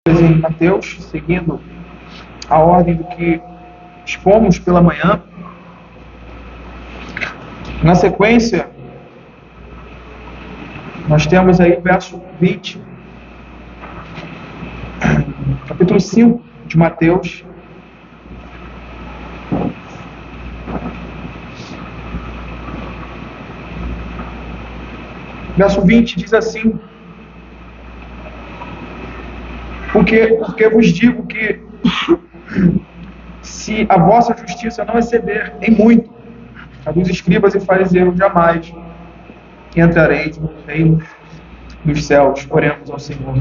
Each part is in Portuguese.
Em Mateus, seguindo a ordem do que expomos pela manhã. Na sequência, nós temos aí o verso 20, capítulo 5 de Mateus. Verso 20 diz assim: Porque vos digo que, se a vossa justiça não exceder em muito a dos escribas e fariseus, jamais entrareis no reino dos céus. Oremos ao Senhor.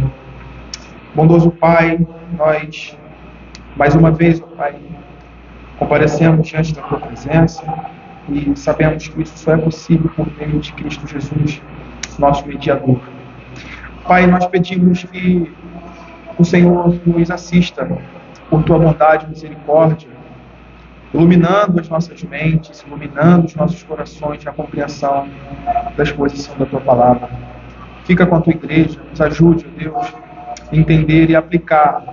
Bondoso Pai, nós, mais uma vez, ó Pai, comparecemos diante da Tua presença e sabemos que isso só é possível por meio de Cristo Jesus, nosso mediador. Pai, nós pedimos que o Senhor nos assista por Tua bondade e misericórdia, iluminando as nossas mentes, iluminando os nossos corações na compreensão da exposição da Tua palavra. Fica com a Tua igreja, nos ajude, ó Deus, a entender e aplicar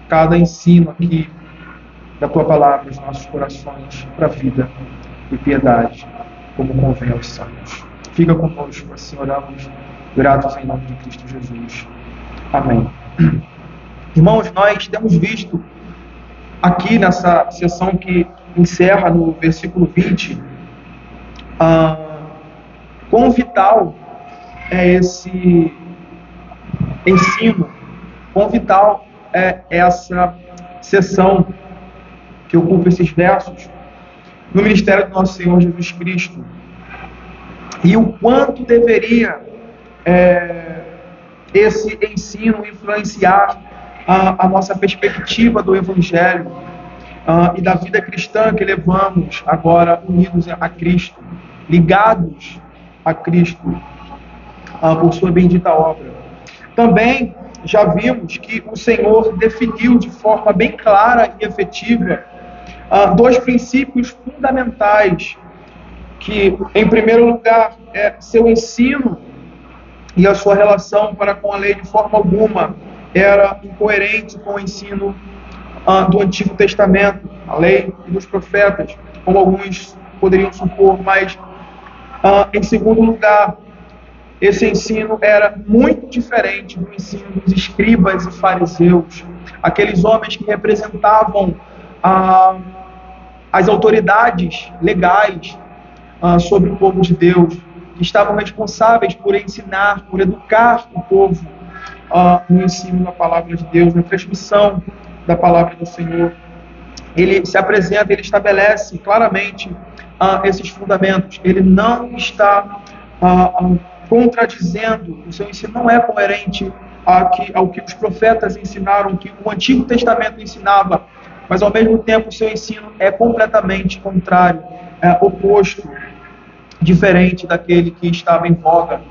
cada ensino aqui da Tua palavra aos nossos corações para a vida e piedade, como convém aos santos. Fica conosco, assim oramos, gratos em nome de Cristo Jesus. Amém. Irmãos, nós temos visto aqui nessa sessão que encerra no versículo 20, quão vital é esse ensino, quão vital é essa sessão que ocupa esses versos no ministério do nosso Senhor Jesus Cristo, e o quanto deveria esse ensino influenciar a nossa perspectiva do Evangelho e da vida cristã que levamos agora unidos a Cristo, ligados a Cristo por sua bendita obra. Também já vimos que o Senhor definiu de forma bem clara e efetiva dois princípios fundamentais, que, em primeiro lugar, é seu ensino e a sua relação para com a lei de forma alguma era incoerente com o ensino do Antigo Testamento, a lei e dos profetas, como alguns poderiam supor, mas, em segundo lugar, esse ensino era muito diferente do ensino dos escribas e fariseus, aqueles homens que representavam as autoridades legais sobre o povo de Deus, que estavam responsáveis por ensinar, por educar o povo no ensino da palavra de Deus, na transmissão da palavra do Senhor. Ele se apresenta, ele estabelece claramente esses fundamentos. Ele não está contradizendo, o seu ensino não é coerente ao que os profetas ensinaram, que o Antigo Testamento ensinava, mas ao mesmo tempo o seu ensino é completamente contrário, oposto, diferente daquele que estava em voga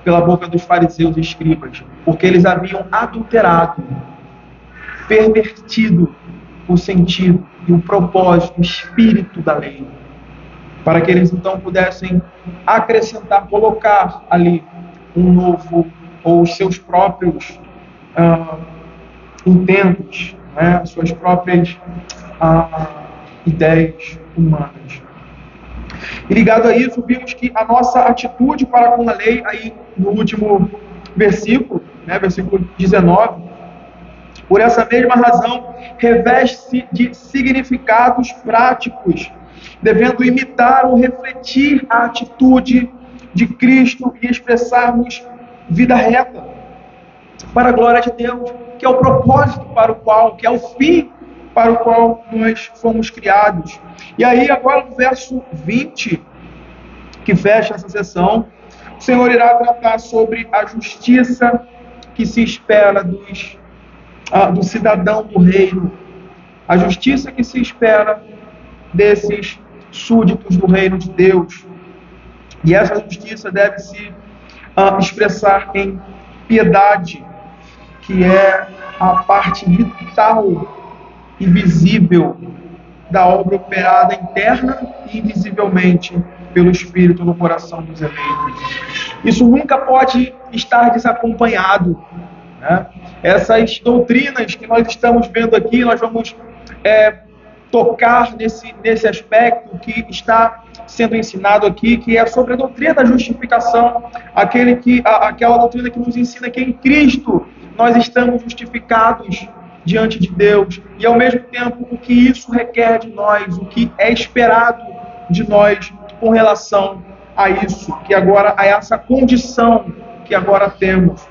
pela boca dos fariseus e escribas, porque eles haviam adulterado, pervertido o sentido e o propósito, o espírito da lei, para que eles então pudessem acrescentar, colocar ali um novo, ou os seus próprios intentos, né, suas próprias ideias humanas. E ligado a isso, vimos que a nossa atitude para com a lei, aí no último versículo, né, versículo 19, por essa mesma razão, reveste-se de significados práticos, devendo imitar ou refletir a atitude de Cristo e expressarmos vida reta, para a glória de Deus, que é o propósito para o qual, que é o fim para o qual nós fomos criados. E aí, agora no verso 20, que fecha essa sessão, o Senhor irá tratar sobre a justiça que se espera do cidadão do reino, a justiça que se espera desses súditos do reino de Deus. E essa justiça deve se expressar em piedade, que é a parte vital e visível da obra operada interna e invisivelmente pelo Espírito no coração dos eleitos. Isso nunca pode estar desacompanhado, né, Essas doutrinas que nós estamos vendo aqui, nós vamos tocar nesse aspecto que está sendo ensinado aqui, que é sobre a doutrina da justificação, aquela doutrina que nos ensina que em Cristo nós estamos justificados diante de Deus, e ao mesmo tempo o que isso requer de nós, o que é esperado de nós com relação a isso, a essa condição que agora temos,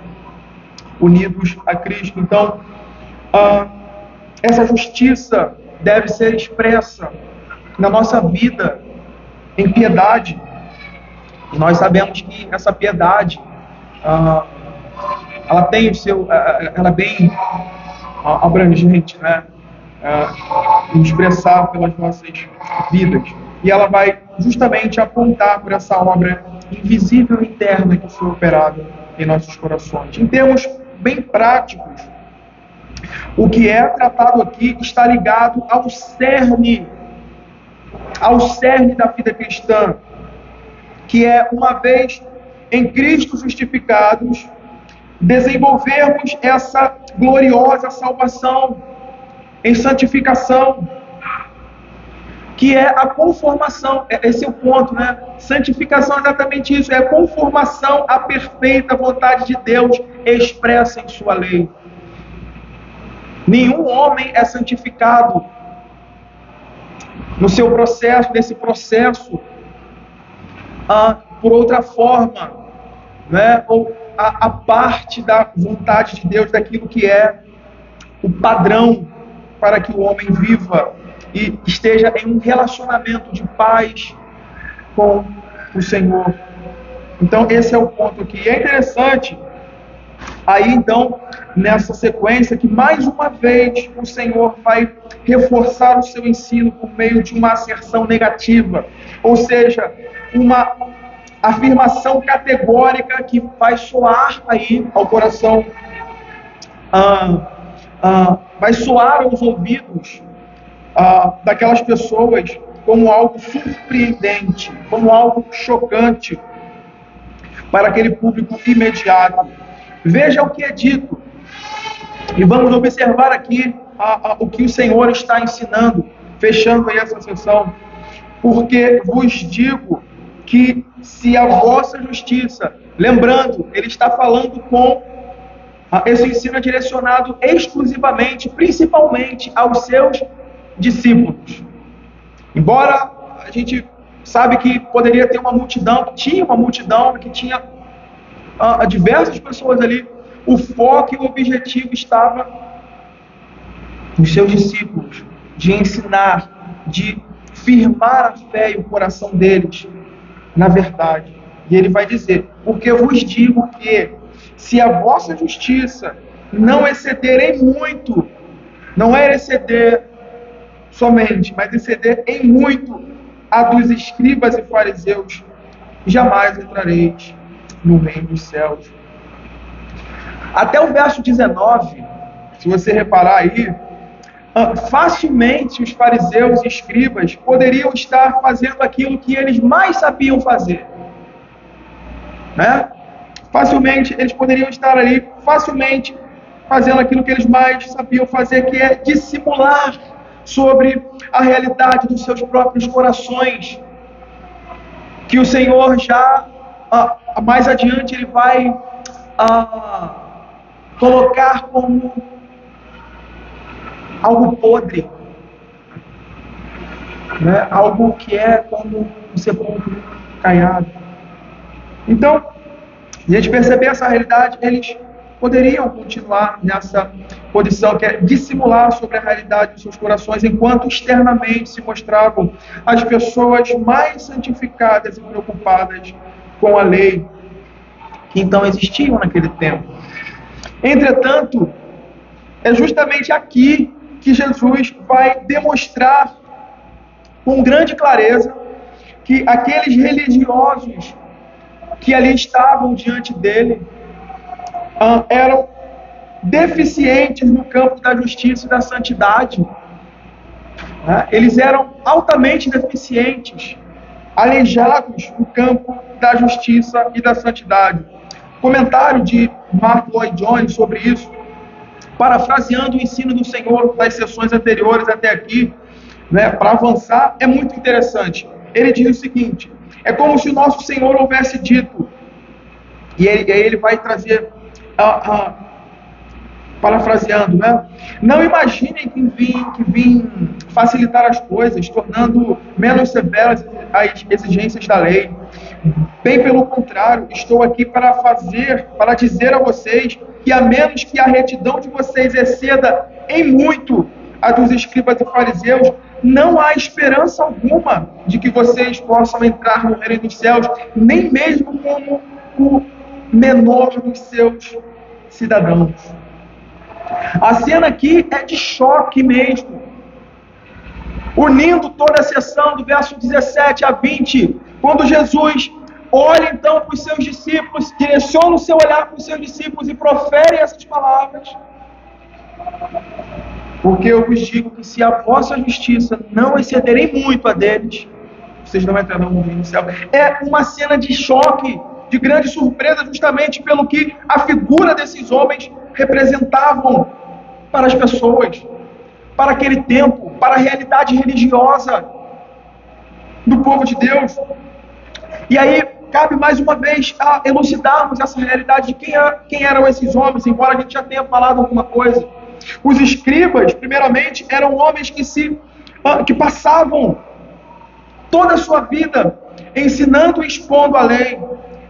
unidos a Cristo. Então, essa justiça deve ser expressa na nossa vida em piedade. E nós sabemos que essa piedade, ela tem o seu, ela é bem abrangente, né? Expressar pelas nossas vidas. E ela vai justamente apontar por essa obra invisível e interna que foi operada em nossos corações. Em termos bem práticos, o que é tratado aqui está ligado ao cerne da vida cristã, que é, uma vez em Cristo justificados, desenvolvermos essa gloriosa salvação em santificação, que é a conformação. Esse é o ponto, né? Santificação é exatamente isso, é a conformação à perfeita vontade de Deus expressa em sua lei. Nenhum homem é santificado nesse processo, por outra forma, né? Ou a parte da vontade de Deus, daquilo que é o padrão para que o homem viva e esteja em um relacionamento de paz com o Senhor. Então, esse é o ponto aqui. E é interessante, aí então, nessa sequência, que mais uma vez o Senhor vai reforçar o seu ensino por meio de uma asserção negativa, ou seja, uma afirmação categórica que vai soar aí ao coração, vai soar aos ouvidos daquelas pessoas como algo surpreendente, como algo chocante para aquele público imediato. Veja o que é dito, e vamos observar aqui o que o Senhor está ensinando, fechando aí essa sessão. Porque vos digo que se a vossa justiça, lembrando, ele está falando com esse ensino é direcionado exclusivamente, principalmente aos seus discípulos. Embora a gente sabe que poderia ter uma multidão, tinha uma multidão que tinha diversas pessoas ali, o foco e o objetivo estava nos seus discípulos, de ensinar, de firmar a fé e o coração deles na verdade. E ele vai dizer: porque vos digo que se a vossa justiça não exceder em muito, não é exceder somente, mas exceder em muito a dos escribas e fariseus, jamais entrareis no reino dos céus. Até o verso 19, se você reparar aí, facilmente os fariseus e escribas poderiam estar fazendo aquilo que eles mais sabiam fazer, né? Facilmente eles poderiam estar ali, facilmente fazendo aquilo que eles mais sabiam fazer, que é dissimular sobre a realidade dos seus próprios corações, que o Senhor já mais adiante ele vai colocar como algo podre, né? Algo que é como um sepulcro caiado. Então, a gente perceber essa realidade, eles poderiam continuar nessa posição que é dissimular sobre a realidade dos seus corações, enquanto externamente se mostravam as pessoas mais santificadas e preocupadas com a lei que então existiam naquele tempo. Entretanto, é justamente aqui que Jesus vai demonstrar com grande clareza que aqueles religiosos que ali estavam diante dele eram deficientes no campo da justiça e da santidade. Eles eram altamente deficientes, aleijados no campo da justiça e da santidade. Comentário de Mark Lloyd Jones sobre isso, parafraseando o ensino do Senhor das sessões anteriores até aqui, né, para avançar, é muito interessante. Ele diz o seguinte: é como se o nosso Senhor houvesse dito, e aí ele vai trazer, parafraseando, né? Não imaginem que vim facilitar as coisas, tornando menos severas as exigências da lei. Bem pelo contrário, estou aqui para dizer a vocês que, a menos que a retidão de vocês exceda em muito a dos escribas e fariseus, não há esperança alguma de que vocês possam entrar no reino dos céus, nem mesmo como o menor dos seus cidadãos. A cena aqui é de choque mesmo. Unindo toda a sessão do verso 17 a 20, quando Jesus olha então para os seus discípulos, direciona o seu olhar para os seus discípulos e profere essas palavras: porque eu vos digo que se a vossa justiça não excederem muito a deles, vocês não entrarão no reino do céu. É uma cena de choque, de grande surpresa, justamente pelo que a figura desses homens representavam para as pessoas, para aquele tempo, para a realidade religiosa do povo de Deus. E aí cabe mais uma vez a elucidarmos essa realidade de quem eram esses homens, embora a gente já tenha falado alguma coisa. Os escribas, primeiramente, eram homens que passavam toda a sua vida ensinando e expondo a lei.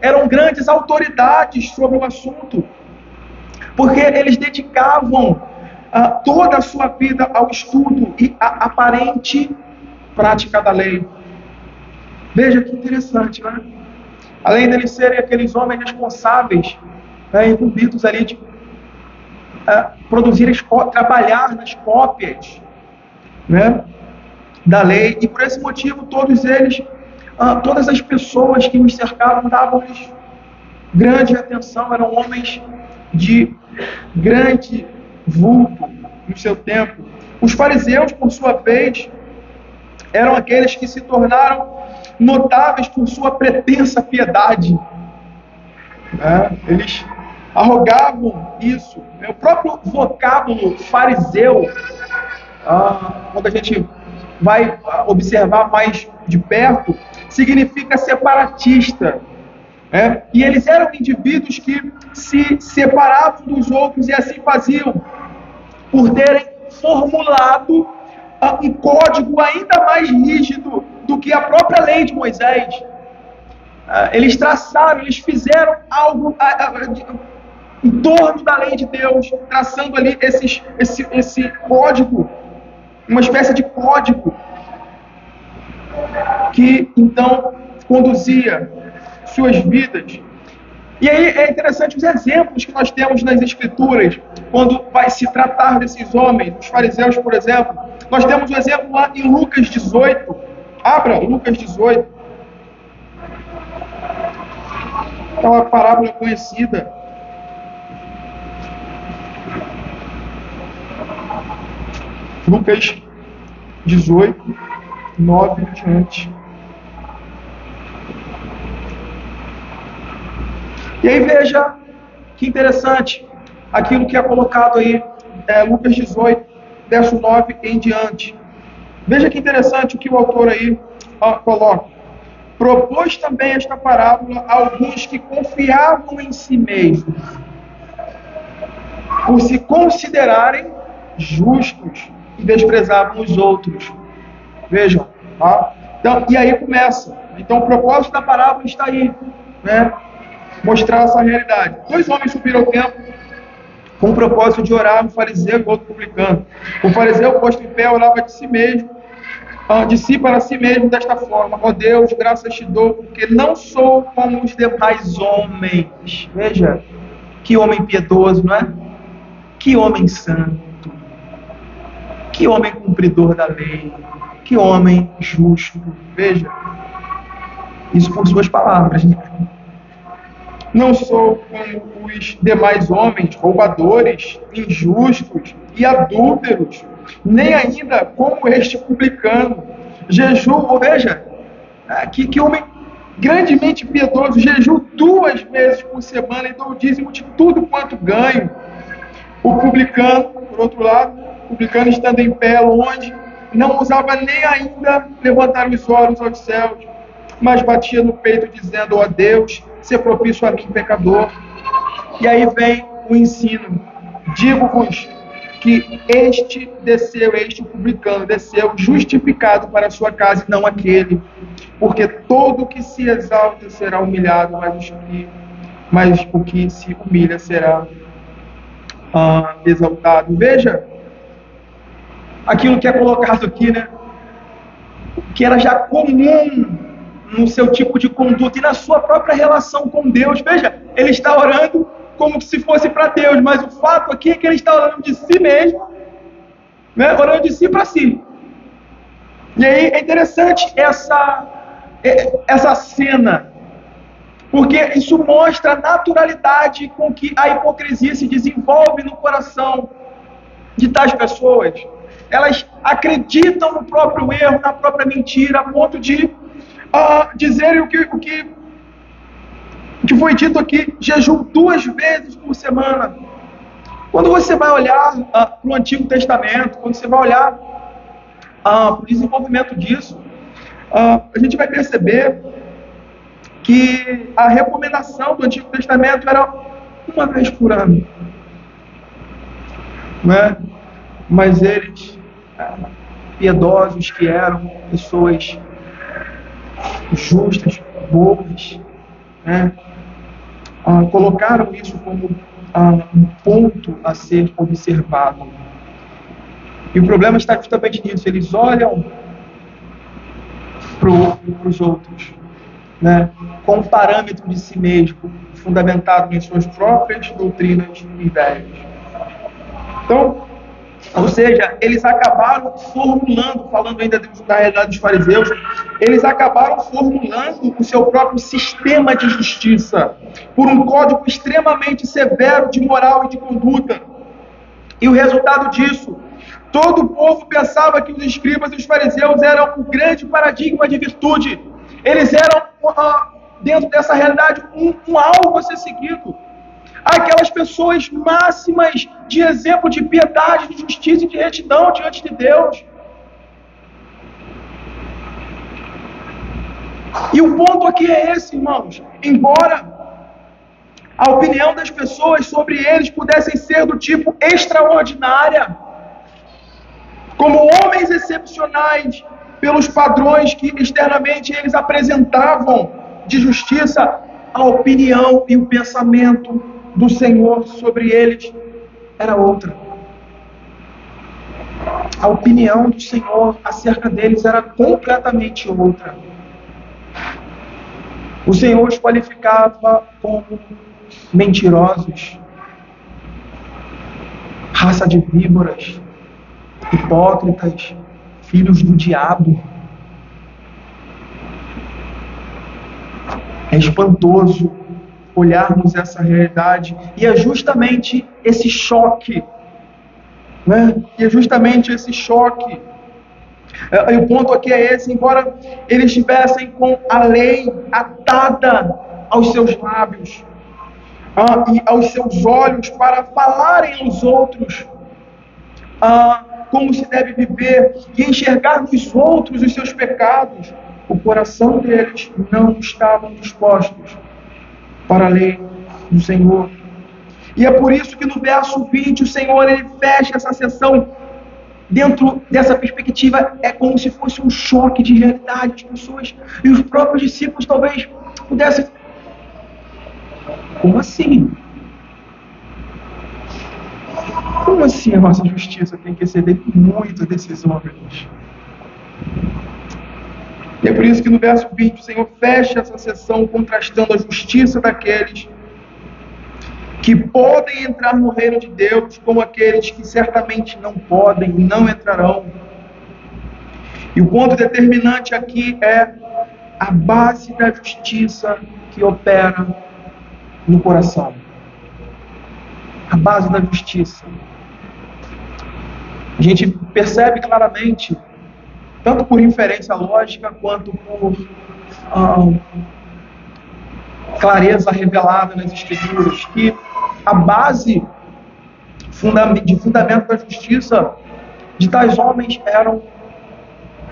Eram grandes autoridades sobre o assunto, porque eles dedicavam toda a sua vida ao estudo e à aparente prática da lei. Veja que interessante, né? Além deles serem aqueles homens responsáveis, incumbidos ali de produzir, trabalhar nas cópias, né, da lei, e por esse motivo todos eles, todas as pessoas que os cercavam davam-lhes grande atenção, eram homens de grande vulto no seu tempo. Os fariseus, por sua vez, eram aqueles que se tornaram notáveis por sua pretensa piedade. Eles arrogavam isso. O próprio vocábulo fariseu, quando a gente vai observar mais de perto, significa separatista. E eles eram indivíduos que se separavam dos outros e assim faziam por terem formulado um código ainda mais rígido do que a própria lei de Moisés. Eles traçaram, eles fizeram algo em torno da lei de Deus, traçando ali esse código, uma espécie de código que então conduzia suas vidas. E aí é interessante os exemplos que nós temos nas Escrituras, quando vai se tratar desses homens, os fariseus, por exemplo. Nós temos um exemplo lá em Lucas 18. Abra Lucas 18. É uma parábola conhecida. Lucas 18, 9 em diante. E aí veja que interessante aquilo que é colocado aí, Lucas 18, verso 9 em diante. Veja que interessante o que o autor aí coloca. Propôs também esta parábola a alguns que confiavam em si mesmos, por se considerarem justos, e desprezavam os outros. Vejam, tá? Então, e aí começa. Então o propósito da parábola está aí, né? Mostrar essa realidade. 2 homens subiram ao templo com o propósito de orar, um fariseu e outro publicano. O fariseu, posto em pé, orava de si mesmo, de si para si mesmo, desta forma: ó Deus, graças te dou, porque não sou como os demais homens. Veja, que homem piedoso, não é? Que homem santo, que homem cumpridor da lei, que homem justo. Veja, isso por suas palavras, né? Não sou como os demais homens, roubadores, injustos e adúlteros, nem ainda como este publicano. Jejuo, veja, que homem grandemente piedoso, jejuo 2 vezes por semana e dou o dízimo de tudo quanto ganho. O publicano, por outro lado, o publicano estando em pé longe, não ousava nem ainda levantar os olhos aos céus, mas batia no peito dizendo: ó Deus, se propício a mim, pecador. E aí vem o ensino: digo-vos que este publicano desceu justificado para a sua casa e não aquele, porque todo que se exalta será humilhado, mas o que se humilha será exaltado. Veja aquilo que é colocado aqui, né? Que era já comum no seu tipo de conduta e na sua própria relação com Deus. Veja, ele está orando como se fosse para Deus, mas o fato aqui é que ele está orando de si mesmo, né? Orando de si para si. E aí é interessante essa cena, porque isso mostra a naturalidade com que a hipocrisia se desenvolve no coração de tais pessoas. Elas acreditam no próprio erro, na própria mentira, a ponto de dizerem o que foi dito aqui: jejum 2 vezes por semana. Quando você vai olhar para o Antigo Testamento, quando você vai olhar para o desenvolvimento disso, a gente vai perceber que a recomendação do Antigo Testamento era 1 vez por ano, né? Mas eles, piedosos que eram, pessoas justas, boas, né? Colocaram isso como um ponto a ser observado. E o problema está justamente nisso: eles olham para os outros, né, com um parâmetro de si mesmo, fundamentado em suas próprias doutrinas e ideias. Então, ou seja, eles acabaram formulando, falando ainda da realidade dos fariseus, eles acabaram formulando o seu próprio sistema de justiça por um código extremamente severo de moral e de conduta. E o resultado disso: todo o povo pensava que os escribas e os fariseus eram o grande paradigma de virtude. Eles eram, dentro dessa realidade, um alvo a ser seguido. Aquelas pessoas máximas de exemplo de piedade, de justiça e de retidão diante de Deus. E o ponto aqui é esse, irmãos: embora a opinião das pessoas sobre eles pudessem ser do tipo extraordinária, como homens excepcionais pelos padrões que externamente eles apresentavam de justiça, a opinião e o pensamento do Senhor sobre eles era outra. A opinião do Senhor acerca deles era completamente outra. O Senhor os qualificava como mentirosos, raça de víboras, hipócritas, filhos do diabo. É espantoso olharmos essa realidade, e é justamente esse choque, né? E é justamente esse choque. E o ponto aqui é esse: embora eles estivessem com a lei atada aos seus lábios e aos seus olhos para falarem aos outros como se deve viver e enxergar nos outros os seus pecados, o coração deles não estavam dispostos para a lei do Senhor. E é por isso que no verso 20 o Senhor ele fecha essa sessão dentro dessa perspectiva. É como se fosse um choque de realidade. As pessoas e os próprios discípulos talvez pudessem: como assim? Como assim a nossa justiça tem que exceder muito desses homens? E é por isso que no verso 20 o Senhor fecha essa sessão contrastando a justiça daqueles que podem entrar no reino de Deus com aqueles que certamente não podem e não entrarão. E o ponto determinante aqui é a base da justiça que opera no coração. A base da justiça. A gente percebe claramente, tanto por inferência lógica, quanto por clareza revelada nas Escrituras, que a base de fundamento da justiça de tais homens eram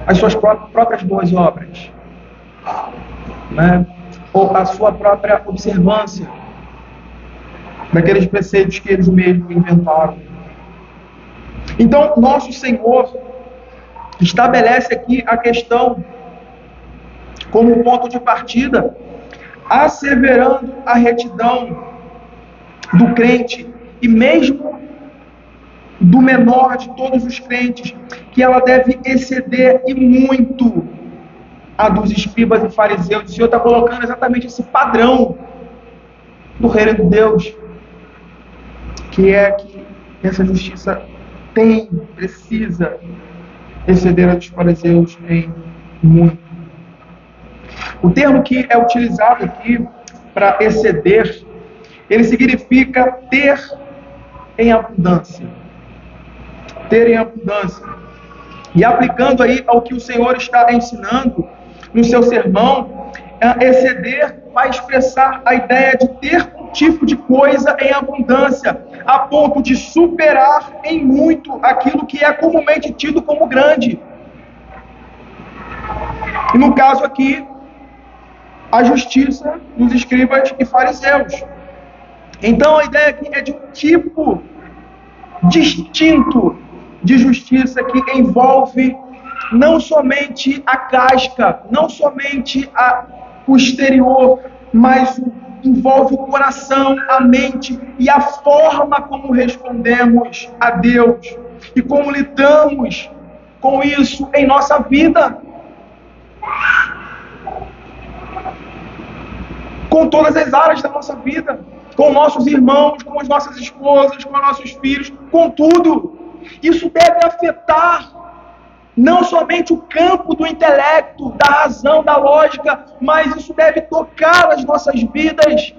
as suas próprias boas obras, né? Ou a sua própria observância daqueles preceitos que eles mesmos inventaram. Então, nosso Senhor estabelece aqui a questão como ponto de partida, asseverando a retidão do crente e mesmo do menor de todos os crentes, que ela deve exceder e muito a dos escribas e fariseus. O Senhor está colocando exatamente esse padrão do reino de Deus, que é que essa justiça precisa exceder a dos fariseus em muito. O termo que é utilizado aqui para exceder, ele significa ter em abundância. Ter em abundância. E aplicando aí ao que o Senhor está ensinando no seu sermão, exceder vai expressar a ideia de ter um tipo de coisa em abundância, a ponto de superar em muito aquilo que é comumente tido como grande. E no caso aqui, a justiça dos escribas e fariseus. Então a ideia aqui é de um tipo distinto de justiça que envolve não somente a casca, não somente o exterior, mas envolve o coração, a mente e a forma como respondemos a Deus e como lidamos com isso em nossa vida. Com todas as áreas da nossa vida, com nossos irmãos, com as nossas esposas, com os nossos filhos, com tudo. Isso deve afetar não somente o campo do intelecto, da razão, da lógica, mas isso deve tocar as nossas vidas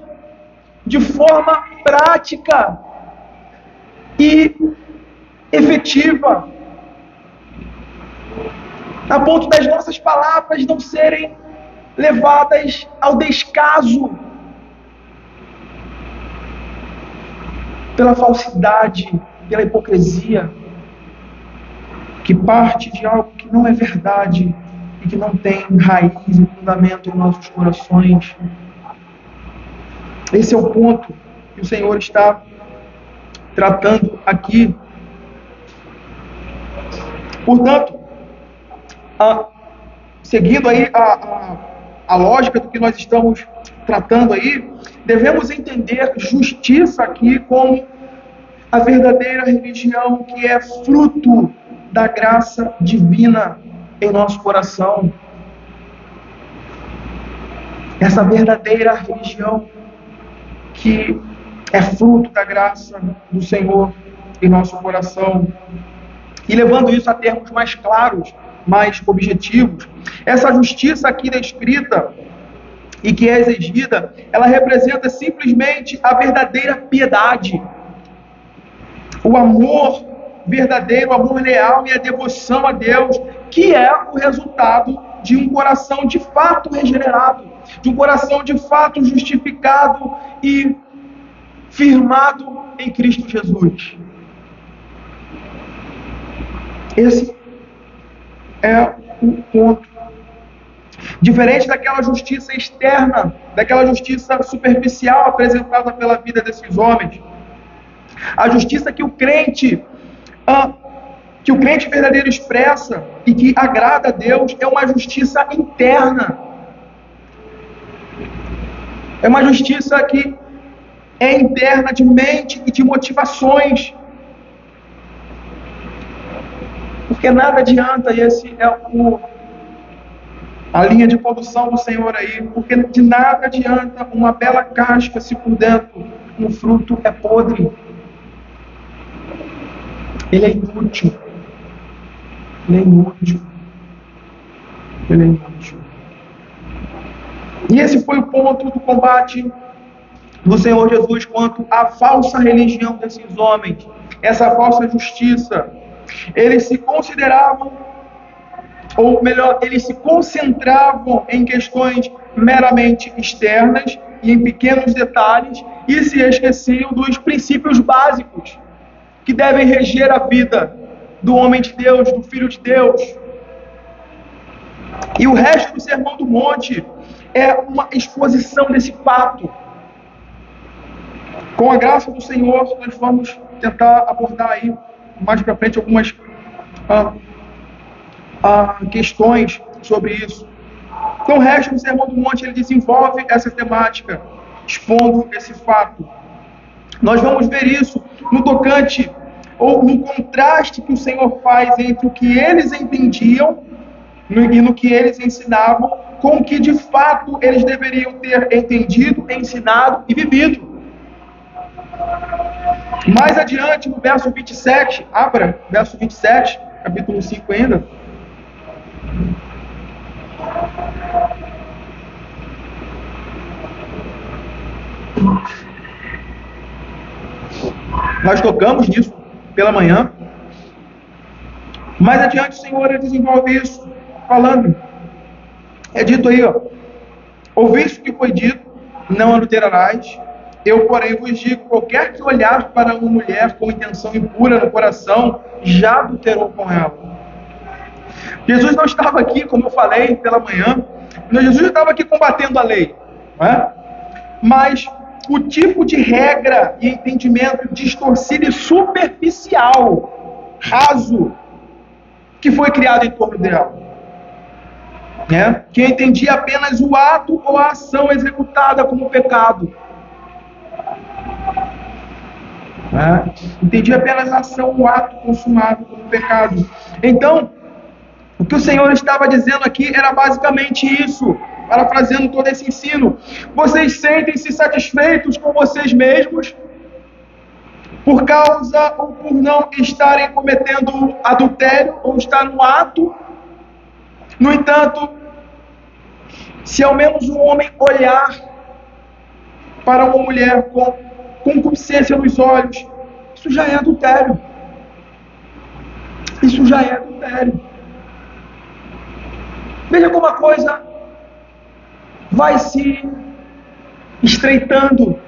de forma prática e efetiva, a ponto das nossas palavras não serem levadas ao descaso pela falsidade, pela hipocrisia, que parte de algo que não é verdade e que não tem raiz e fundamento em nossos corações. Esse é o ponto que o Senhor está tratando aqui. Portanto, seguindo aí a lógica do que nós estamos tratando aí, devemos entender justiça aqui como a verdadeira religião que é fruto da graça divina em nosso coração. Essa verdadeira religião que é fruto da graça do Senhor em nosso coração. E levando isso a termos mais claros, mais objetivos, essa justiça aqui descrita e que é exigida, ela representa simplesmente a verdadeira piedade, o amor verdadeiro, o amor leal e a devoção a Deus, que é o resultado de um coração de fato regenerado, de um coração de fato justificado e firmado em Cristo Jesus. Esse é o ponto. Diferente daquela justiça externa, daquela justiça superficial apresentada pela vida desses homens, a justiça que o crente verdadeiro expressa e que agrada a Deus é uma justiça interna. É uma justiça que é interna de mente e de motivações. Porque nada adianta, e esse é a linha de condução do Senhor aí, porque de nada adianta uma bela casca se por dentro um fruto é podre. Ele é inútil. Ele é inútil. Ele é inútil. E esse foi o ponto do combate do Senhor Jesus quanto à falsa religião desses homens, essa falsa justiça. Eles se consideravam, ou melhor, eles se concentravam em questões meramente externas e em pequenos detalhes e se esqueciam dos princípios básicos que devem reger a vida do homem de Deus, do Filho de Deus. E o resto do Sermão do Monte é uma exposição desse fato. Com a graça do Senhor, nós vamos tentar abordar aí mais para frente algumas questões sobre isso. Então, o resto do Sermão do Monte ele desenvolve essa temática, expondo esse fato. Nós vamos ver isso no tocante ou no contraste que o Senhor faz entre o que eles entendiam e no que eles ensinavam, com o que de fato eles deveriam ter entendido, ensinado e vivido. Mais adiante, no verso 27, abra, verso 27, capítulo 5 ainda. Nós tocamos nisso pela manhã. Mais adiante, o Senhor desenvolve isso, falando. É dito aí, ouviste o que foi dito, não adulterarás. Eu, porém, vos digo, qualquer que olhar para uma mulher com intenção impura no coração, já adulterou com ela. Jesus não estava aqui, como eu falei pela manhã, Jesus estava aqui combatendo a lei, não é? Mas o tipo de regra e entendimento distorcido e superficial, raso, que foi criado em torno dela, né? Que entendia apenas o ato ou a ação executada como pecado. Entendia apenas a ação, o ato consumado como pecado. Então, o que o Senhor estava dizendo aqui era basicamente isso, parafraseando todo esse ensino. Vocês sentem-se satisfeitos com vocês mesmos por causa ou por não estarem cometendo adultério ou estar no ato. No entanto, se ao menos um homem olhar para uma mulher com concupiscência nos olhos, isso já é adultério. Isso já é adultério. Veja como a coisa vai se estreitando.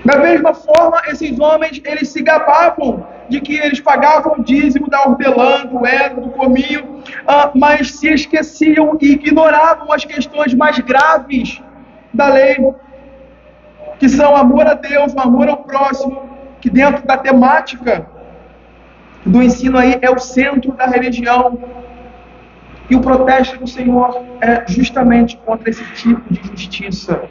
Da mesma forma, esses homens, eles se gabavam de que eles pagavam o dízimo da hortelã, do edro, do cominho, mas se esqueciam e ignoravam as questões mais graves da lei, que são amor a Deus, o amor ao próximo, que dentro da temática do ensino aí é o centro da religião. E o protesto do Senhor é justamente contra esse tipo de justiça,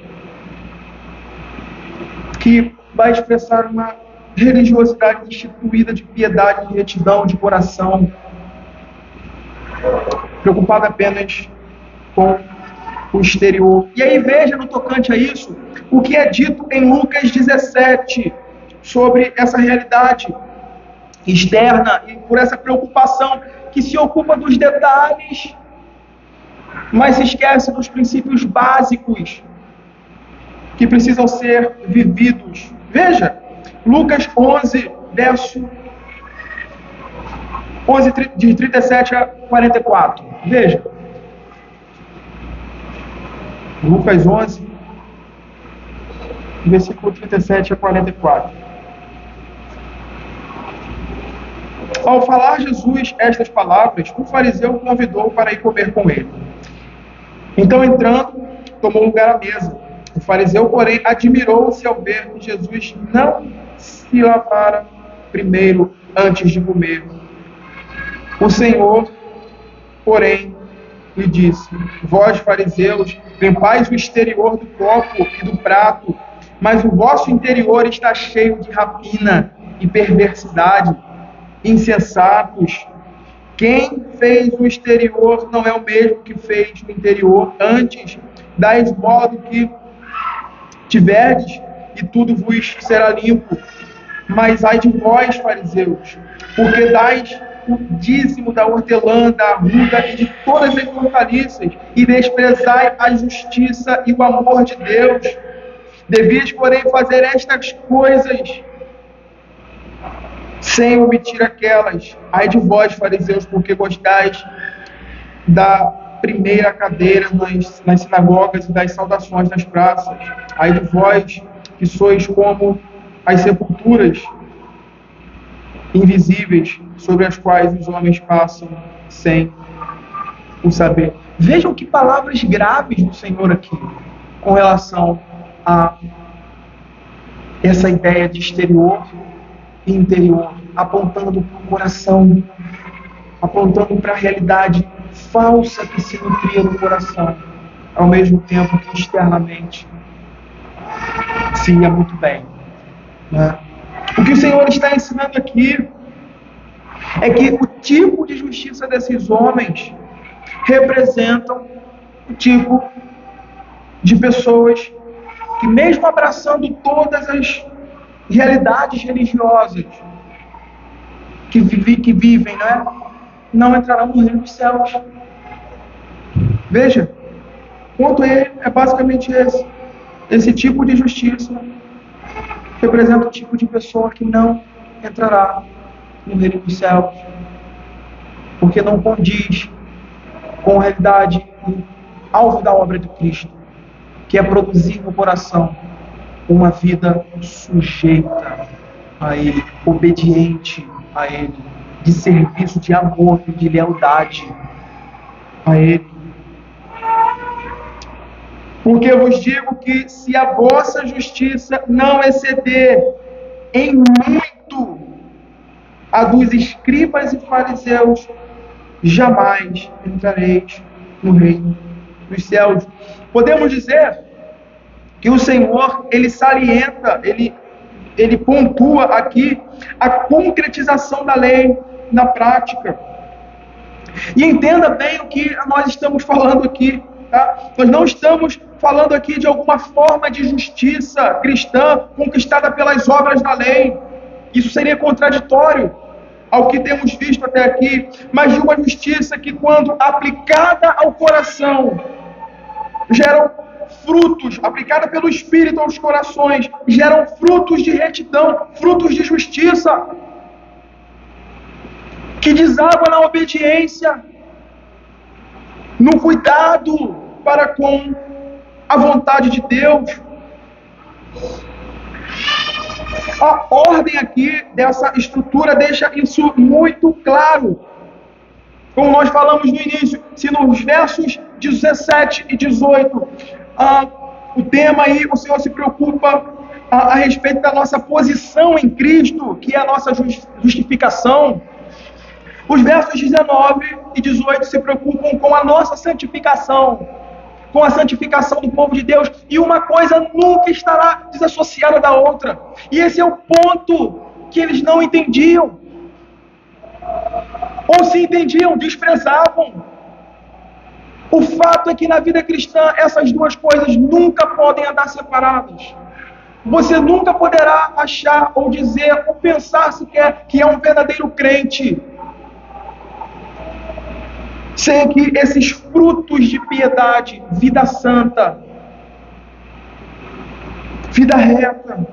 que vai expressar uma religiosidade instituída de piedade, de retidão, de coração, preocupada apenas com o exterior. E aí veja no tocante a isso, o que é dito em Lucas 17, sobre essa realidade externa e por essa preocupação que se ocupa dos detalhes, mas se esquece dos princípios básicos que precisam ser vividos. Veja, Lucas 11, verso 11, de 37 a 44. Veja. Lucas 11, versículo 37 a 44. Ao falar Jesus estas palavras, um fariseu o convidou para ir comer com ele. Então, entrando, tomou lugar à mesa. O fariseu, porém, admirou-se ao ver que Jesus não se lavara primeiro antes de comer. O Senhor, porém, lhe disse: vós, fariseus, limpais o exterior do copo e do prato, mas o vosso interior está cheio de rapina e perversidade. Insensatos, quem fez o exterior não é o mesmo que fez o interior. Antes, dais modo que tiverdes, e tudo vos será limpo. Mas ai de vós, fariseus, porque dais o dízimo da hortelã, da arruda e de todas as hortaliças, e desprezai a justiça e o amor de Deus. Devias, porém, fazer estas coisas sem omitir aquelas. Ai de vós, fariseus, porque gostais da primeira cadeira nas sinagogas e das saudações nas praças. Ai de vós, que sois como as sepulturas, invisíveis sobre as quais os homens passam sem o saber. Vejam que palavras graves do Senhor aqui com relação a essa ideia de exterior e interior, apontando para o coração, apontando para a realidade falsa que se nutria no coração, ao mesmo tempo que externamente se ia muito bem, né? O que o Senhor está ensinando aqui é que o tipo de justiça desses homens representam o tipo de pessoas que, mesmo abraçando todas as realidades religiosas que vivem, né, não entrarão no reino dos céus. Veja, o ponto é basicamente esse. Esse tipo de justiça representa o tipo de pessoa que não entrará no reino dos céus, porque não condiz com a realidade alvo da obra de Cristo, que é produzir no coração uma vida sujeita a Ele, obediente a Ele, de serviço, de amor e de lealdade a Ele. Porque eu vos digo que se a vossa justiça não exceder em muito a dos escribas e fariseus, jamais entrareis no reino dos céus. Podemos dizer que o Senhor, ele salienta, ele pontua aqui a concretização da lei na prática. E entenda bem o que nós estamos falando aqui, tá? Nós não estamos falando aqui de alguma forma de justiça cristã conquistada pelas obras da lei. Isso seria contraditório ao que temos visto até aqui, mas de uma justiça que, quando aplicada ao coração, geram frutos, aplicada pelo Espírito aos corações, geram frutos de retidão, frutos de justiça, que deságua na obediência, no cuidado para com a vontade de Deus. A ordem aqui dessa estrutura deixa isso muito claro. Como nós falamos no início, se nos versos 17 e 18, o tema aí, o Senhor se preocupa a respeito da nossa posição em Cristo, que é a nossa justificação. Os versos 19 e 18 se preocupam com a nossa santificação, com a santificação do povo de Deus, e uma coisa nunca estará desassociada da outra. E esse é o ponto que eles não entendiam. Ou se entendiam, desprezavam. O fato é que na vida cristã essas duas coisas nunca podem andar separadas. Você nunca poderá achar ou dizer ou pensar sequer que é um verdadeiro crente sem que esses frutos de piedade, vida santa, vida reta.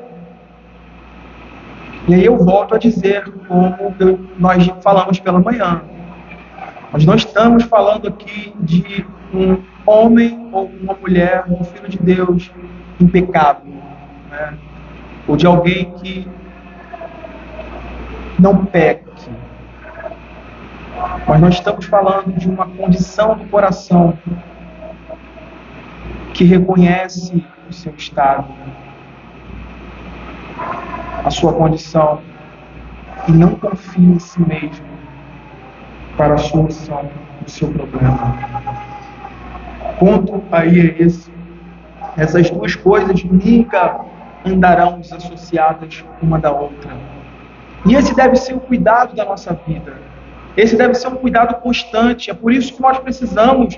E aí eu volto a dizer, como nós falamos pela manhã, nós não estamos falando aqui de um homem ou uma mulher, um filho de Deus impecável, né? Ou de alguém que não peque. Mas nós estamos falando de uma condição do coração que reconhece o seu estado, a sua condição, e não confia em si mesmo para a solução do seu problema. Ponto aí é esse. Essas duas coisas nunca andarão desassociadas uma da outra. E esse deve ser o cuidado da nossa vida. Esse deve ser um cuidado constante. É por isso que nós precisamos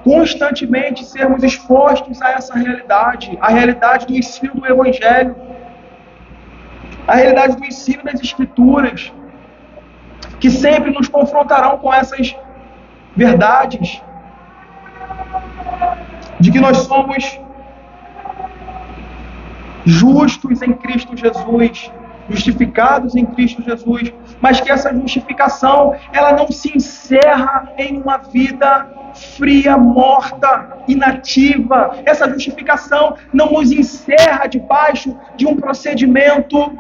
constantemente sermos expostos a essa realidade, a realidade do ensino do Evangelho, a realidade do ensino das Escrituras, que sempre nos confrontarão com essas verdades, de que nós somos justos em Cristo Jesus, justificados em Cristo Jesus, mas que essa justificação, ela não se encerra em uma vida fria, morta, inativa. Essa justificação não nos encerra debaixo de um procedimento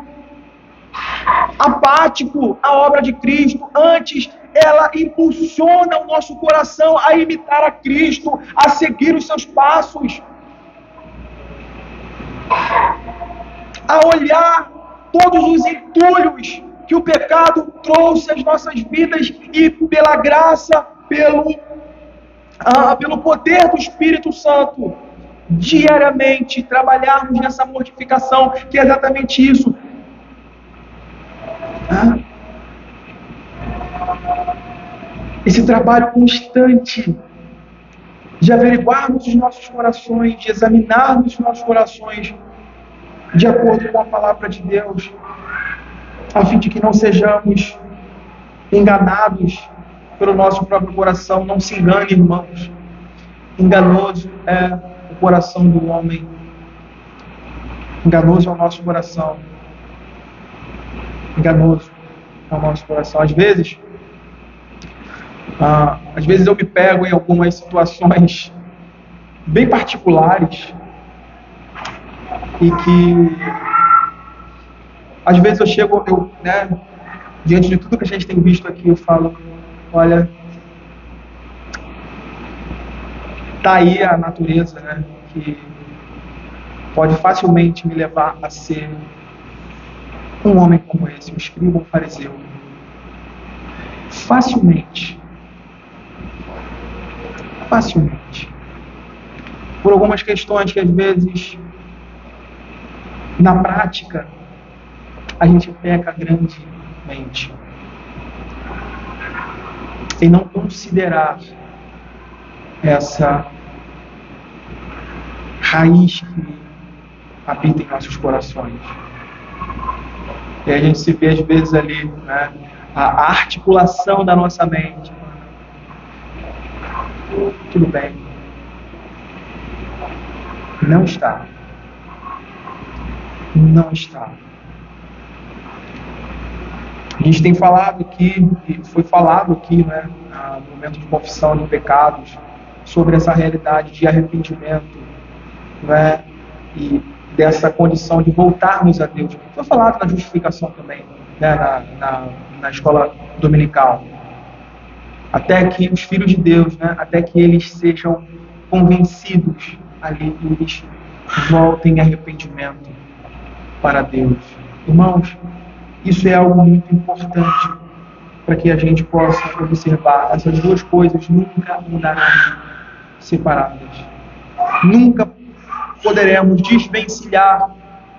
apático à obra de Cristo. Antes, ela impulsiona o nosso coração a imitar a Cristo, a seguir os seus passos, a olhar todos os entulhos que o pecado trouxe às nossas vidas e pela graça, pelo poder do Espírito Santo, diariamente trabalharmos nessa mortificação, que é exatamente isso. Esse trabalho constante de averiguarmos os nossos corações, de examinarmos os nossos corações de acordo com a palavra de Deus, a fim de que não sejamos enganados pelo nosso próprio coração. Não se engane, irmãos. Enganoso é o coração do homem. Enganoso é o nosso coração. Enganoso é o nosso coração. Às vezes eu me pego em algumas situações bem particulares e que às vezes eu chego, diante de tudo que a gente tem visto aqui, eu falo, olha, tá aí a natureza, que pode facilmente me levar a ser um homem como esse, um escriba, um fariseu. Facilmente. Por algumas questões que às vezes, na prática, a gente peca grandemente em não considerar essa raiz que habita em nossos corações. E a gente se vê às vezes ali, a articulação da nossa mente. Tudo bem. Não está. A gente tem falado aqui, e foi falado aqui, no momento de confissão de pecados, sobre essa realidade de arrependimento, e dessa condição de voltarmos a Deus. Foi falado na justificação também, na escola dominical. Até que os filhos de Deus, até que eles sejam convencidos ali, eles voltem em arrependimento para Deus. Irmãos, isso é algo muito importante para que a gente possa observar. Essas duas coisas nunca andarão separadas. Nunca poderemos desvencilhar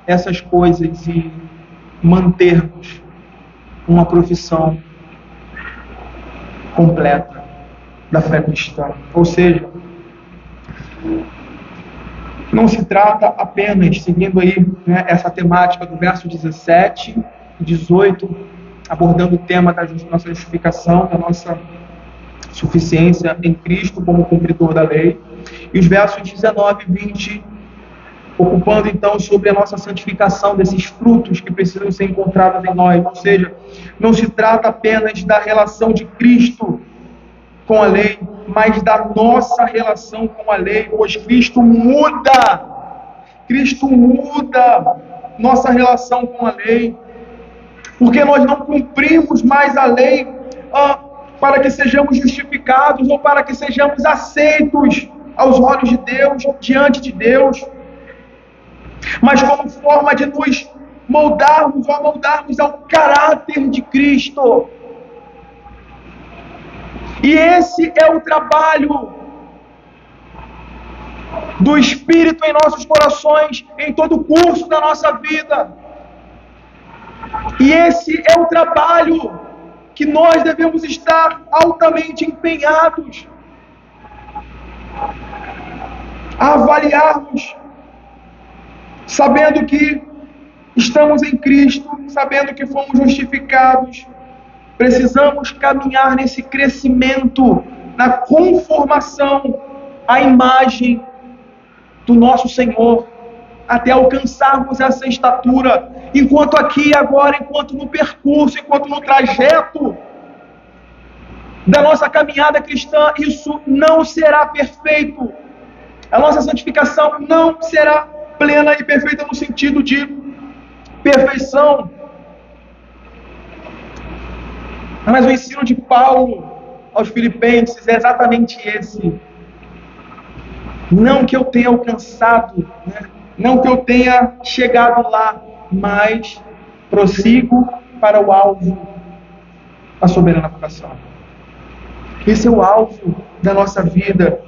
essas coisas e mantermos uma profissão completa da fé cristã. Ou seja, não se trata apenas, seguindo aí essa temática do verso 17 e 18, abordando o tema da nossa justificação, da nossa suficiência em Cristo como cumpridor da lei, e os versos 19 e 20, ocupando então sobre a nossa santificação, desses frutos que precisam ser encontrados em nós. Ou seja, não se trata apenas da relação de Cristo com a lei, mas da nossa relação com a lei, pois Cristo muda nossa relação com a lei, porque nós não cumprimos mais a lei para que sejamos justificados ou para que sejamos aceitos aos olhos de Deus, diante de Deus, mas como forma de nos moldarmos ou amoldarmos ao caráter de Cristo. E esse é o trabalho do Espírito em nossos corações, em todo o curso da nossa vida. E esse é o trabalho que nós devemos estar altamente empenhados a avaliarmos, sabendo que estamos em Cristo, sabendo que fomos justificados. Precisamos caminhar nesse crescimento, na conformação à imagem do nosso Senhor, até alcançarmos essa estatura. Enquanto aqui, agora, enquanto no percurso, enquanto no trajeto da nossa caminhada cristã, isso não será perfeito. A nossa santificação não será plena e perfeita no sentido de perfeição. Mas o ensino de Paulo aos Filipenses é exatamente esse. Não que eu tenha alcançado, né? Não que eu tenha chegado lá, mas prossigo para o alvo, a soberana vocação. Esse é o alvo da nossa vida.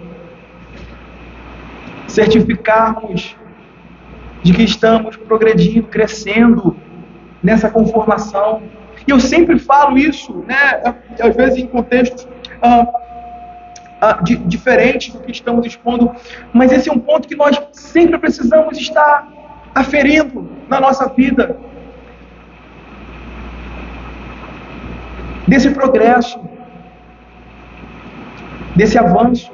Certificarmos de que estamos progredindo, crescendo nessa conformação. E eu sempre falo isso, né? Às vezes em contextos diferentes do que estamos expondo, mas esse é um ponto que nós sempre precisamos estar aferindo na nossa vida. Desse progresso, desse avanço,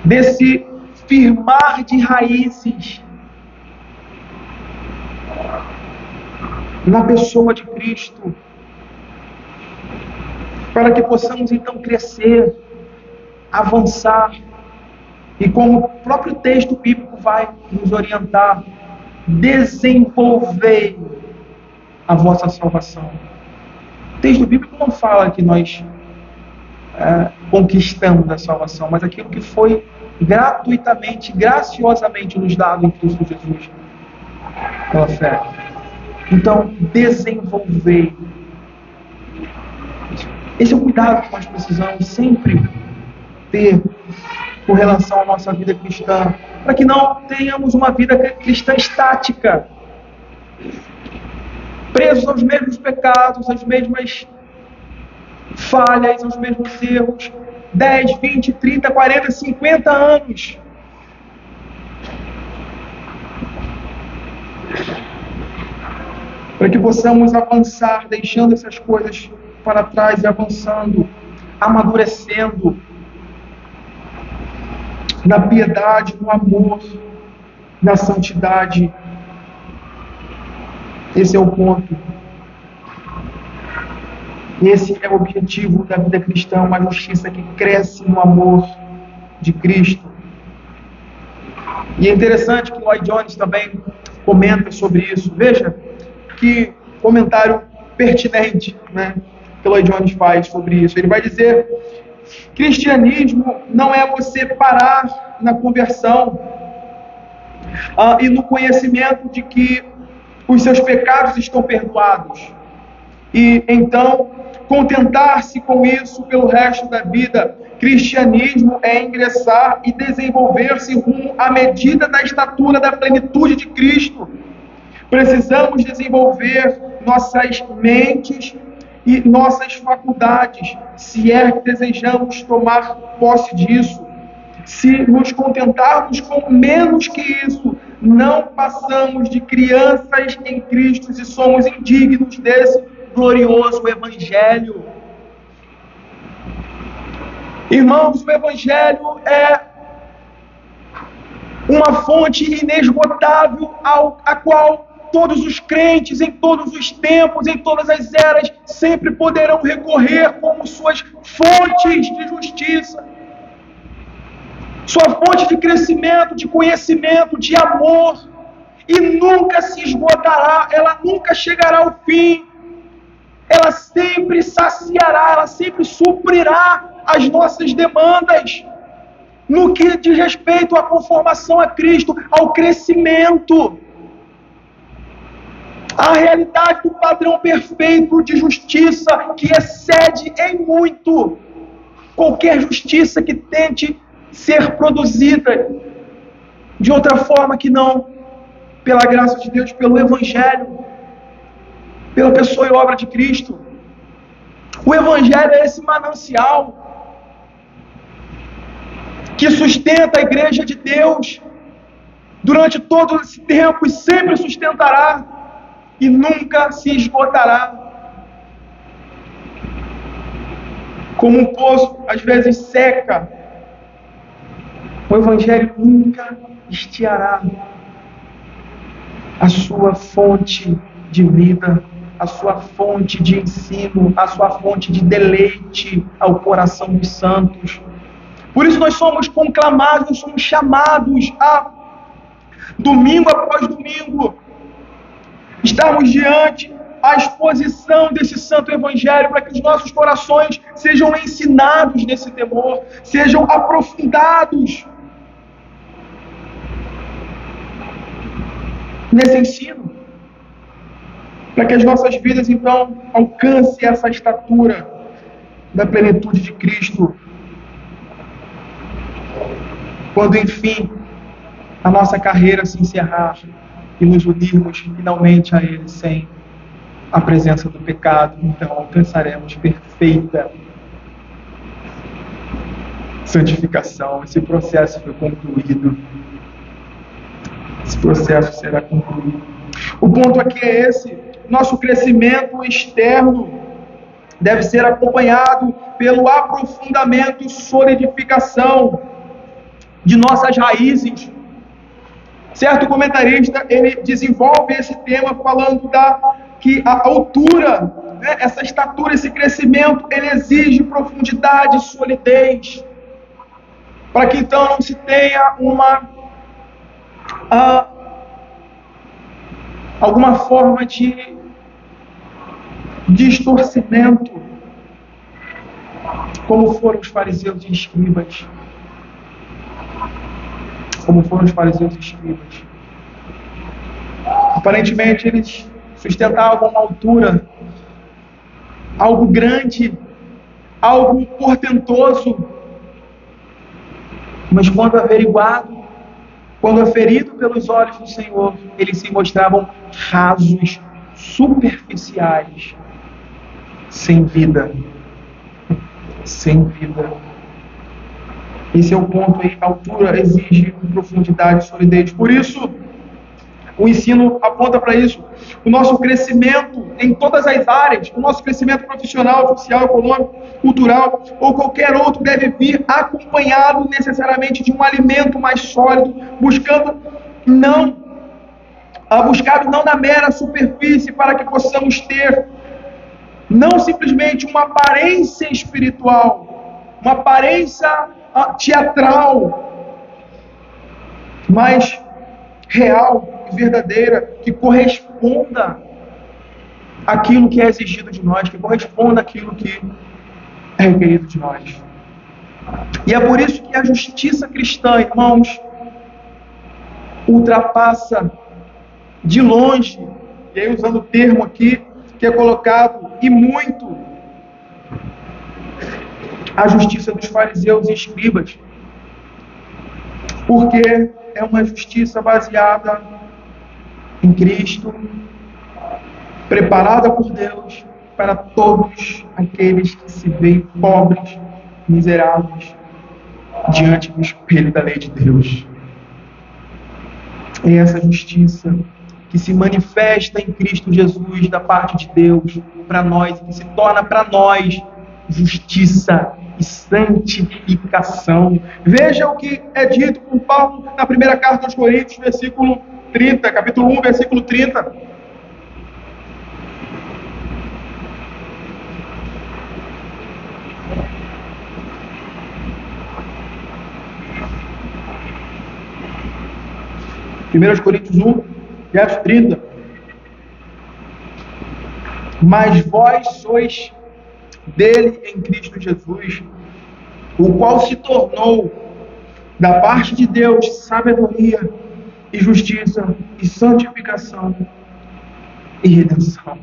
desse firmar de raízes na pessoa de Cristo, para que possamos então crescer, avançar, e como o próprio texto bíblico vai nos orientar, desenvolver a vossa salvação. O texto bíblico não fala que nós conquistamos a salvação, mas aquilo que foi gratuitamente, graciosamente nos dado em Cristo Jesus, pela fé. Então, desenvolver. Esse é o cuidado que nós precisamos sempre ter com relação à nossa vida cristã, para que não tenhamos uma vida cristã estática, presos aos mesmos pecados, às mesmas falhas, aos mesmos erros, 10, 20, 30, 40, 50 anos. Para que possamos avançar, deixando essas coisas para trás e avançando, amadurecendo na piedade, no amor, na santidade. Esse é o ponto. Esse é o objetivo da vida cristã, uma justiça que cresce no amor de Cristo. E é interessante que Lloyd Jones também comenta sobre isso. Veja que comentário pertinente, né, que Lloyd Jones faz sobre isso. Ele vai dizer: cristianismo não é você parar na conversão e no conhecimento de que os seus pecados estão perdoados, e então contentar-se com isso pelo resto da vida. Cristianismo é ingressar e desenvolver-se rumo à medida da estatura da plenitude de Cristo. Precisamos desenvolver nossas mentes e nossas faculdades, se é que desejamos tomar posse disso. Se nos contentarmos com menos que isso, não passamos de crianças em Cristo e somos indignos desse glorioso Evangelho. Irmãos, o Evangelho é uma fonte inesgotável a qual todos os crentes, em todos os tempos, em todas as eras, sempre poderão recorrer como suas fontes de justiça, sua fonte de crescimento, de conhecimento, de amor, e nunca se esgotará, ela nunca chegará ao fim, ela sempre saciará, ela sempre suprirá as nossas demandas, no que diz respeito à conformação a Cristo, ao crescimento, a realidade do padrão perfeito de justiça que excede em muito qualquer justiça que tente ser produzida de outra forma que não pela graça de Deus, pelo Evangelho, pela pessoa e obra de Cristo. O Evangelho é esse manancial que sustenta a Igreja de Deus durante todo esse tempo e sempre sustentará e nunca se esgotará. Como um poço às vezes seca, o Evangelho nunca estiará a sua fonte de vida, a sua fonte de ensino, a sua fonte de deleite ao coração dos santos. Por isso nós somos conclamados, nós somos chamados a, domingo após domingo, estarmos diante a exposição desse santo evangelho, para que os nossos corações sejam ensinados nesse temor, sejam aprofundados nesse ensino, para que as nossas vidas, então, alcancem essa estatura da plenitude de Cristo, quando, enfim, a nossa carreira se encerrar e nos unirmos finalmente a Ele sem a presença do pecado, então alcançaremos perfeita santificação. Esse processo foi concluído. Esse processo será concluído. O ponto aqui é esse: nosso crescimento externo deve ser acompanhado pelo aprofundamento e solidificação de nossas raízes. Certo comentarista, ele desenvolve esse tema falando que a altura, né, essa estatura, esse crescimento, ele exige profundidade e solidez, para que então não se tenha alguma forma de distorcimento, como foram os fariseus e escribas. Aparentemente eles sustentavam uma altura, algo grande, algo portentoso, mas quando averiguado, quando aferido pelos olhos do Senhor, eles se mostravam rasos, superficiais, sem vida. Esse é o ponto aí. A altura exige profundidade e solidez. Por isso, o ensino aponta para isso. O nosso crescimento em todas as áreas, o nosso crescimento profissional, social, econômico, cultural ou qualquer outro, deve vir acompanhado necessariamente de um alimento mais sólido, buscado não na mera superfície, para que possamos ter não simplesmente uma aparência espiritual, uma aparência teatral, mas real e verdadeira, que corresponda àquilo que é exigido de nós, que corresponda àquilo que é requerido de nós. E é por isso que a justiça cristã, irmãos, ultrapassa de longe, e aí usando o termo aqui que é colocado, e muito, a justiça dos fariseus e escribas, porque é uma justiça baseada em Cristo, preparada por Deus para todos aqueles que se veem pobres, miseráveis, diante do espelho da lei de Deus. É essa justiça que se manifesta em Cristo Jesus da parte de Deus para nós, e que se torna para nós justiça e santificação. Veja o que é dito por Paulo na primeira carta aos Coríntios, versículo 30, capítulo 1, versículo 30. Primeiro Coríntios 1, verso 30. Mas vós sois dele em Cristo Jesus, o qual se tornou da parte de Deus sabedoria e justiça e santificação e redenção.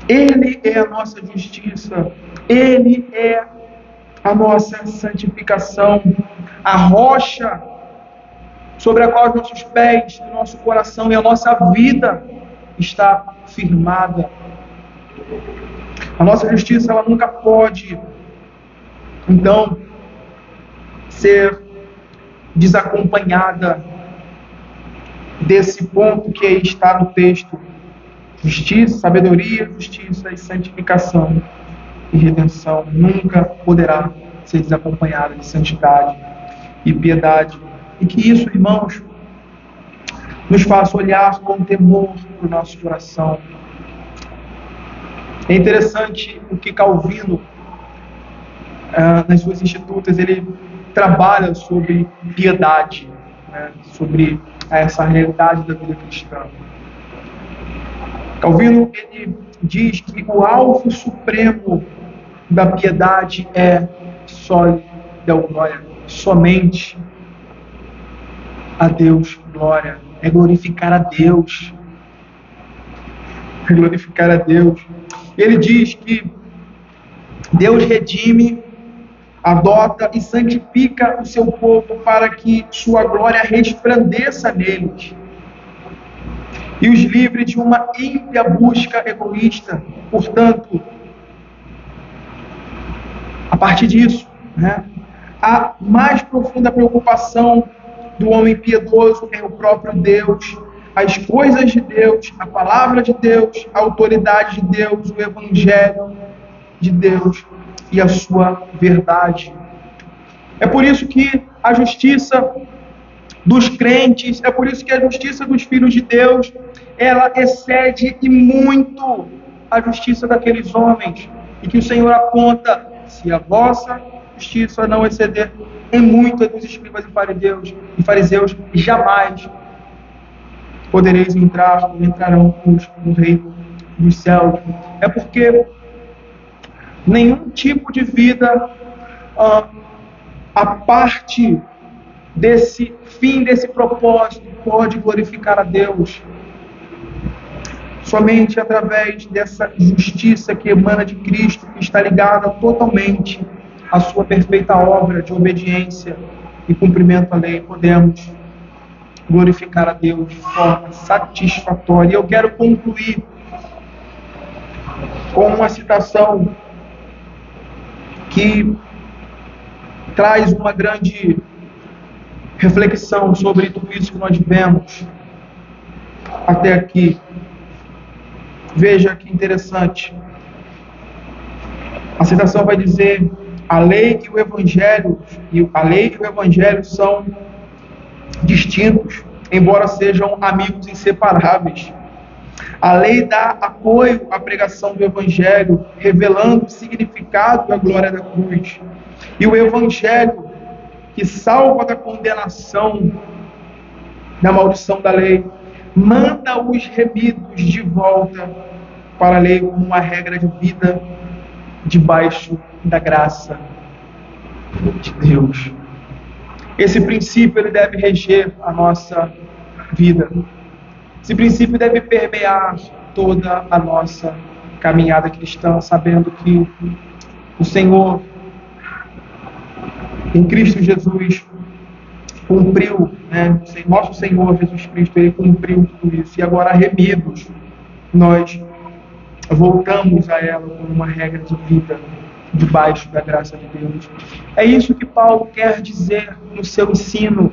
Ele é a nossa justiça, Ele é a nossa santificação, a rocha sobre a qual os nossos pés, o nosso coração e a nossa vida está firmada. A nossa justiça, ela nunca pode, então, ser desacompanhada desse ponto que aí está no texto: justiça, sabedoria, justiça e santificação e redenção. Nunca poderá ser desacompanhada de santidade e piedade. E que isso, irmãos, nos faça olhar com temor para o nosso coração. É interessante o que Calvino, nas suas institutas, ele trabalha sobre piedade, né, sobre essa realidade da vida cristã. Calvino, ele diz que o alvo supremo da piedade é sólido, glória, somente a Deus glória, é glorificar a Deus. É glorificar a Deus. Ele diz que Deus redime, adota e santifica o seu povo para que sua glória resplandeça neles e os livre de uma ímpia busca egoísta. Portanto, a partir disso, a mais profunda preocupação do homem piedoso é o próprio Deus, as coisas de Deus, a palavra de Deus, a autoridade de Deus, o evangelho de Deus e a sua verdade. É por isso que a justiça dos crentes, é por isso que a justiça dos filhos de Deus, ela excede e muito a justiça daqueles homens, e que o Senhor aponta: se a vossa justiça não exceder em muito a dos escribas e fariseus, jamais podereis entrarão no reino dos céus. É porque nenhum tipo de vida a parte desse fim, desse propósito, pode glorificar a Deus. Somente através dessa justiça que emana de Cristo, que está ligada totalmente à sua perfeita obra de obediência e cumprimento à lei, podemos glorificar a Deus de forma satisfatória. E eu quero concluir com uma citação que traz uma grande reflexão sobre tudo isso que nós vemos até aqui. Veja que interessante. A citação vai dizer: a lei e o evangelho são distintos, embora sejam amigos inseparáveis. A lei dá apoio à pregação do evangelho, revelando o significado da glória da cruz. E o evangelho, que salva da condenação, da maldição da lei, manda os remidos de volta para a lei como uma regra de vida debaixo da graça de Deus. Esse princípio ele deve reger a nossa vida. Esse princípio deve permear toda a nossa caminhada cristã, sabendo que o Senhor, em Cristo Jesus, cumpriu, nosso Senhor Jesus Cristo, ele cumpriu tudo isso. E agora, remidos, nós voltamos a ela como uma regra de vida debaixo da graça de Deus. É isso que Paulo quer dizer no seu ensino.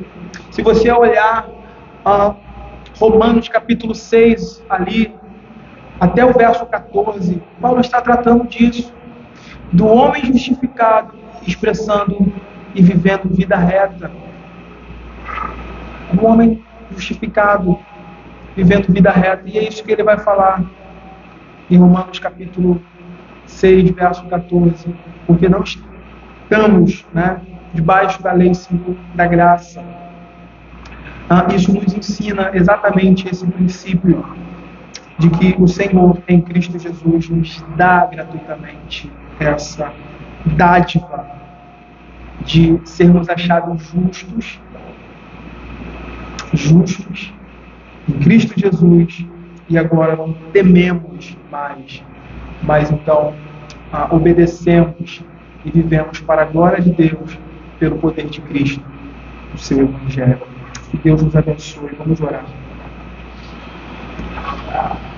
Se você olhar Romanos capítulo 6, ali, até o verso 14, Paulo está tratando disso, do homem justificado, expressando e vivendo vida reta. Do homem justificado, vivendo vida reta. E é isso que ele vai falar em Romanos capítulo 6, verso 14. Porque não estamos debaixo da lei, sim, da graça. Isso nos ensina exatamente esse princípio de que o Senhor, em Cristo Jesus, nos dá gratuitamente essa dádiva de sermos achados justos em Cristo Jesus, e agora não tememos mais, mas então obedecemos e vivemos para a glória de Deus pelo poder de Cristo, o seu Evangelho. Que Deus nos abençoe. Vamos orar.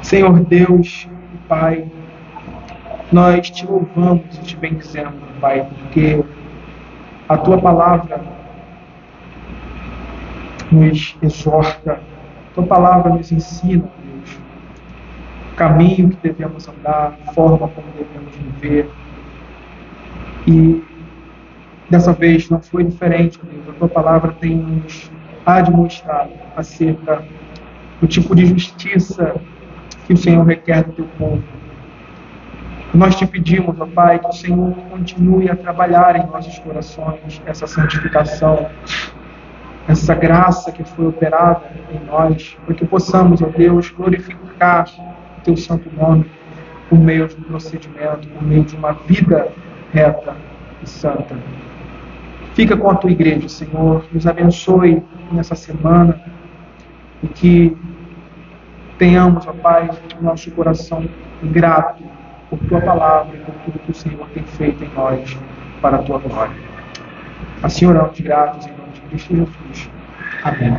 Senhor Deus, Pai, nós te louvamos e te bendizemos, Pai, porque a Tua palavra nos exorta, a Tua palavra nos ensina, Deus, o caminho que devemos andar, a forma como devemos viver. E dessa vez não foi diferente, Deus. A Tua palavra tem nos demonstrado acerca do tipo de justiça que o Senhor requer do Teu povo. Nós te pedimos, ó Pai, que o Senhor continue a trabalhar em nossos corações essa santificação, essa graça que foi operada em nós, para que possamos, ó Deus, glorificar teu santo nome por meio de um procedimento, por meio de uma vida reta e santa. Fica com a tua igreja, Senhor, nos abençoe nessa semana e que tenhamos, ó Pai, nosso coração grato por tua palavra e por tudo que o Senhor tem feito em nós para a tua glória. Assim oramos gratos em nome de Cristo Jesus. Amém.